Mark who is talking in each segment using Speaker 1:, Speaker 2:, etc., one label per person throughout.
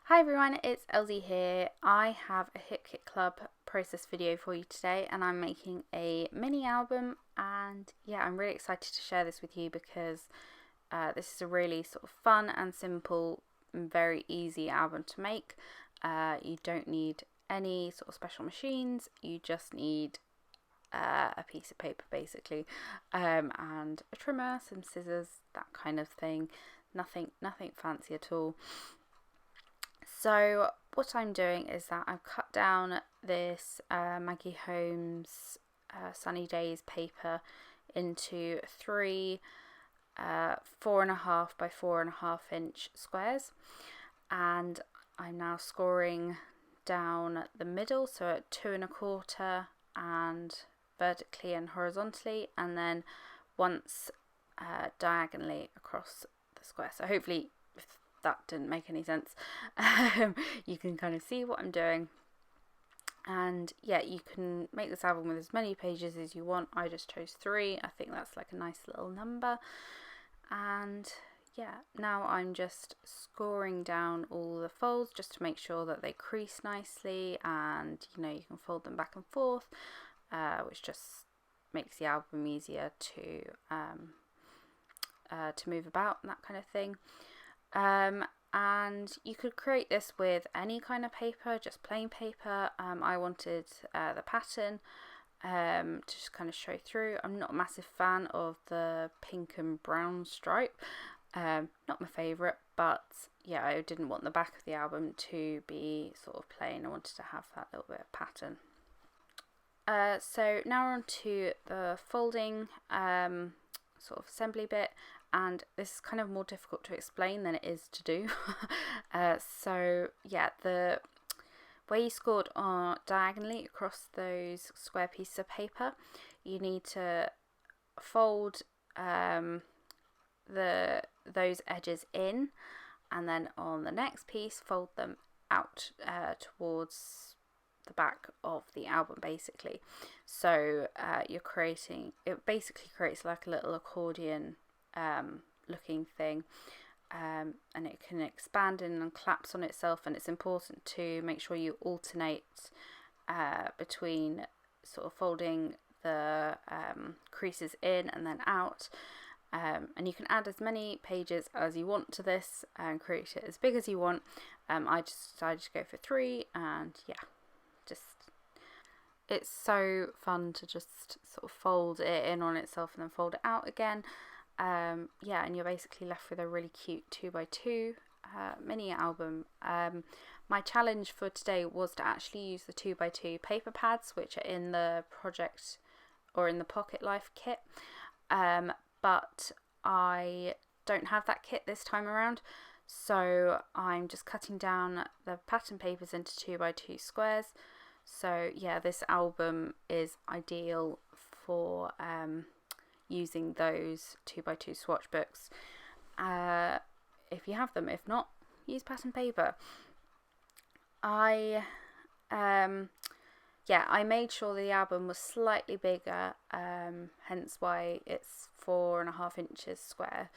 Speaker 1: Hi everyone, it's Elsie here. I have a Hip Kit Club process video for you today and I'm making a mini album, and yeah, I'm really excited to share this with you because this is a really sort of fun and simple and very easy album to make. You don't need any sort of special machines, you just need a piece of paper basically, and a trimmer, some scissors, that kind of thing. Nothing fancy at all. So what I'm doing is that I've cut down this Maggie Holmes Sunny Days paper into three 4.5 by 4.5 inch squares, and I'm now scoring down the middle, so at 2.25 and vertically and horizontally, and then once diagonally across the square. So hopefully, if that didn't make any sense, you can kind of see what I'm doing. And yeah, you can make this album with as many pages as you want. I just chose 3. I think that's like a nice little number. And yeah, now I'm just scoring down all the folds just to make sure that they crease nicely, and you can fold them back and forth, which just makes the album easier to move about and that kind of thing. And you could create this with any kind of paper, just plain paper. I wanted the pattern to just kind of show through. I'm not a massive fan of the pink and brown stripe, not my favourite, but yeah, I didn't want the back of the album to be sort of plain. I wanted to have that little bit of pattern. So now we're on to the folding sort of assembly bit, and this is kind of more difficult to explain than it is to do. So yeah, the way you scored are diagonally across those square pieces of paper. You need to fold those edges in, and then on the next piece fold them out towards the back of the album basically. So it basically creates like a little accordion looking thing, and it can expand in and collapse on itself, and it's important to make sure you alternate between sort of folding the creases in and then out. And you can add as many pages as you want to this and create it as big as you want. I just decided to go for 3, and yeah, it's so fun to just sort of fold it in on itself and then fold it out again. Yeah, and you're basically left with a really cute 2x2 mini album. My challenge for today was to actually use the 2x2 paper pads, which are in the project or in the Pocket Life kit, but I don't have that kit this time around, so I'm just cutting down the pattern papers into 2x2 squares. So yeah, this album is ideal for using those 2x2 swatch books if you have them. If not, use pattern paper. I made sure the album was slightly bigger, hence why it's 4.5 inches square,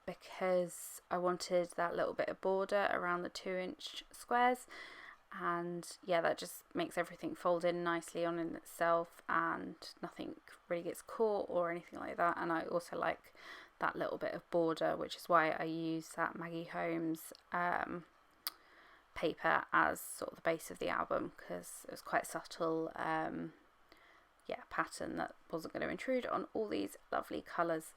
Speaker 1: because I wanted that little bit of border around the 2-inch squares. And yeah, that just makes everything fold in nicely on in itself, and nothing really gets caught or anything like that. And I also like that little bit of border, which is why I use that Maggie Holmes paper as sort of the base of the album, because it was quite subtle pattern that wasn't going to intrude on all these lovely colours.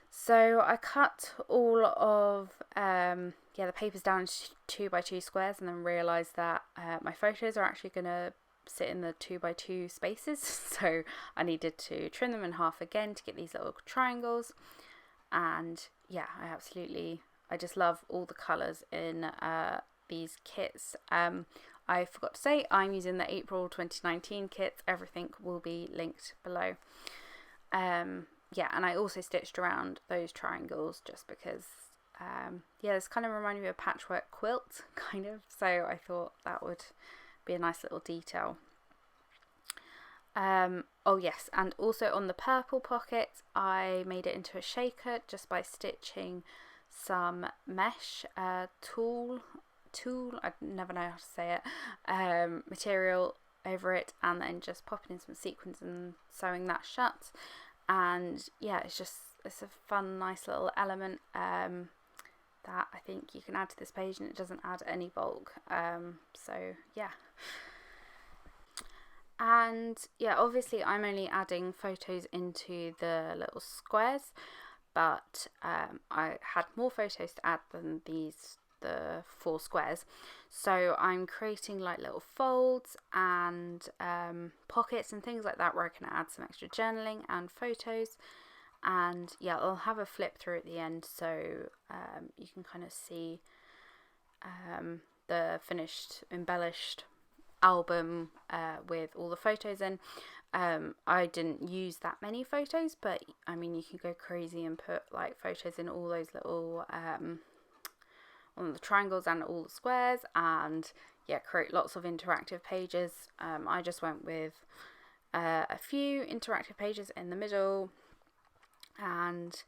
Speaker 1: So I cut all of the papers down into 2x2 squares, and then realised that my photos are actually going to sit in the 2x2 spaces, so I needed to trim them in half again to get these little triangles. And yeah, I just love all the colours in these kits. I forgot to say, I'm using the April 2019 kit. Everything will be linked below. Yeah, and I also stitched around those triangles just because, this kind of reminded me of a patchwork quilt, kind of, so I thought that would be a nice little detail. Oh yes, and also on the purple pocket, I made it into a shaker just by stitching some mesh tulle, I never know how to say it, material over it, and then just popping in some sequins and sewing that shut. And yeah, it's a fun, nice little element that I think you can add to this page, and it doesn't add any bulk. So yeah. And yeah, obviously I'm only adding photos into the little squares, but I had more photos to add than the 4 squares. So I'm creating like little folds and pockets and things like that where I can add some extra journaling and photos. And yeah, I'll have a flip through at the end, so you can kind of see the finished embellished album with all the photos in. I didn't use that many photos, but I mean, you can go crazy and put like photos in all those little on the triangles and all the squares, and yeah, create lots of interactive pages. I just went with a few interactive pages in the middle and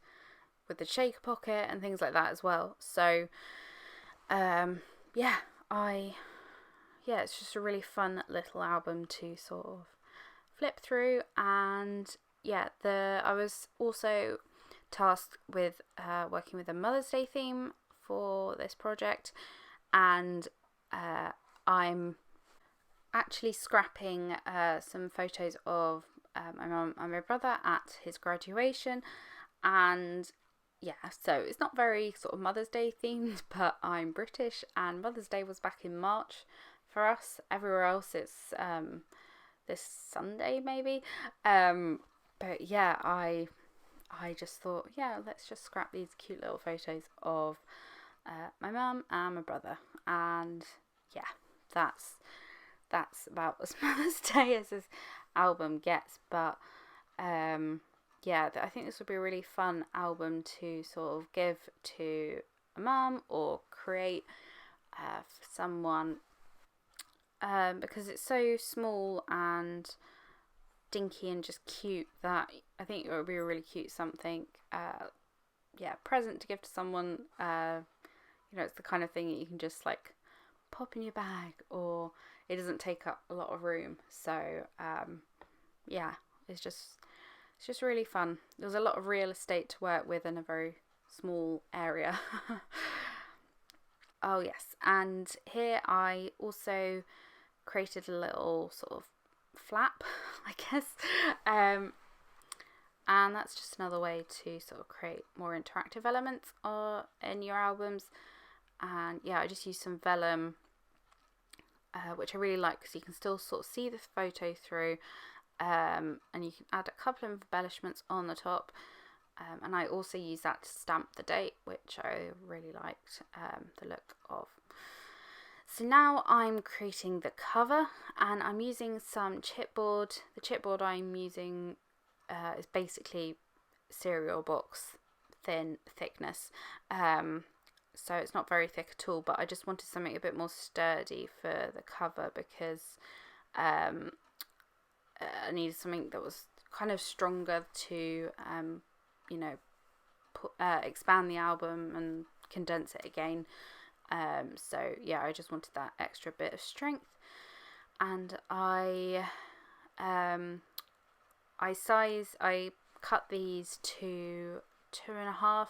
Speaker 1: with the shaker pocket and things like that as well. So yeah, it's just a really fun little album to sort of flip through. And yeah, I was also tasked with working with a Mother's Day theme for this project, and I'm actually scrapping some photos of my mum and my brother at his graduation. And yeah, so it's not very sort of Mother's Day themed, but I'm British and Mother's Day was back in March for us. Everywhere else it's this Sunday maybe. But yeah, I just thought, yeah, let's just scrap these cute little photos of my mum and my brother. And yeah, that's about as Mother's Day as this album gets. But yeah, I think this would be a really fun album to sort of give to a mum or create for someone, because it's so small and dinky and just cute that I think it would be a really cute something, present to give to someone. It's the kind of thing that you can just like pop in your bag, or it doesn't take up a lot of room. So yeah, it's just really fun. There's a lot of real estate to work with in a very small area. Oh yes, and here I also created a little sort of flap, I guess, and that's just another way to sort of create more interactive elements in your albums. And yeah, I just used some vellum, which I really like because you can still sort of see the photo through, and you can add a couple of embellishments on the top, and I also use that to stamp the date, which I really liked the look of. So now I'm creating the cover, and I'm using some chipboard. The chipboard I'm using is basically cereal box thickness, so it's not very thick at all, but I just wanted something a bit more sturdy for the cover because I needed something that was kind of stronger to expand the album and condense it again. So yeah, I just wanted that extra bit of strength, and I cut these to 2.5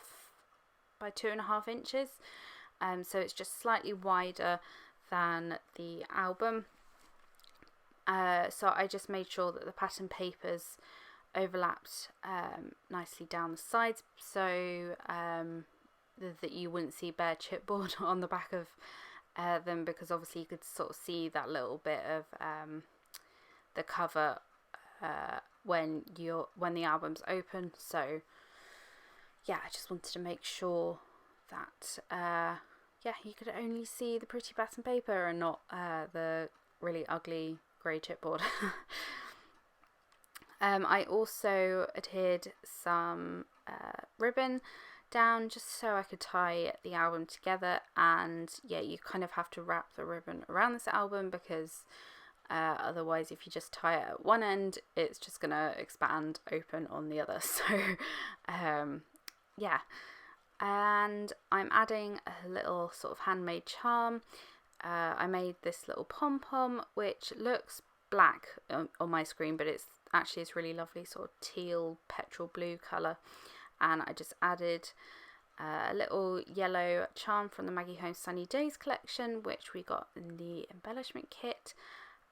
Speaker 1: by 2.5 inches, so it's just slightly wider than the album. So I just made sure that the pattern papers overlapped nicely down the sides, so that you wouldn't see bare chipboard on the back of them, because obviously you could sort of see that little bit of the cover when the album's open. So yeah, I just wanted to make sure that you could only see the pretty pattern paper and not the really ugly grey chipboard. I also adhered some ribbon down just so I could tie the album together, and yeah, you kind of have to wrap the ribbon around this album because otherwise if you just tie it at one end it's just gonna expand open on the other. So yeah, And I'm adding a little sort of handmade charm. I made this little pom-pom which looks black on my screen, but it's actually this really lovely sort of teal petrol blue colour, and I just added a little yellow charm from the Maggie Holmes Sunny Days collection, which we got in the embellishment kit.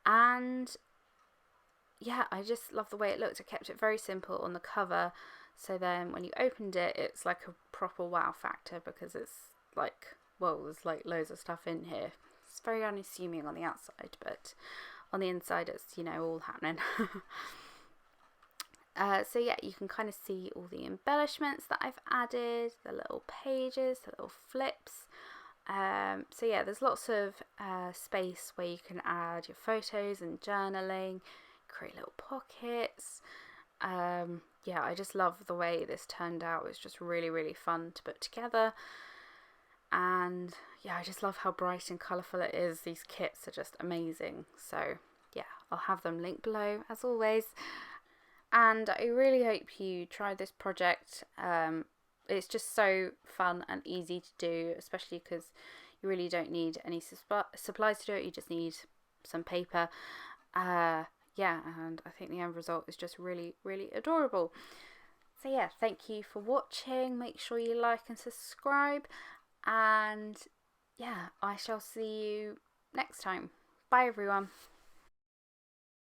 Speaker 1: And yeah, I just love the way it looked. I kept it very simple on the cover, so then when you opened it, it's like a proper wow factor, because it's like, whoa, there's like loads of stuff in here. It's very unassuming on the outside, but on the inside it's, you know, all happening. So yeah, you can kind of see all the embellishments that I've added, the little pages, the little flips. So yeah, there's lots of space where you can add your photos and journaling, create little pockets. Yeah, I just love the way this turned out. It's just really, really fun to put together. And yeah, I just love how bright and colourful it is. These kits are just amazing. So yeah, I'll have them linked below as always. And I really hope you try this project. It's just so fun and easy to do, especially because you really don't need any supplies to do it. You just need some paper. Yeah, and I think the end result is just really, really adorable. So yeah, thank you for watching. Make sure you like and subscribe. And yeah, I shall see you next time. Bye everyone.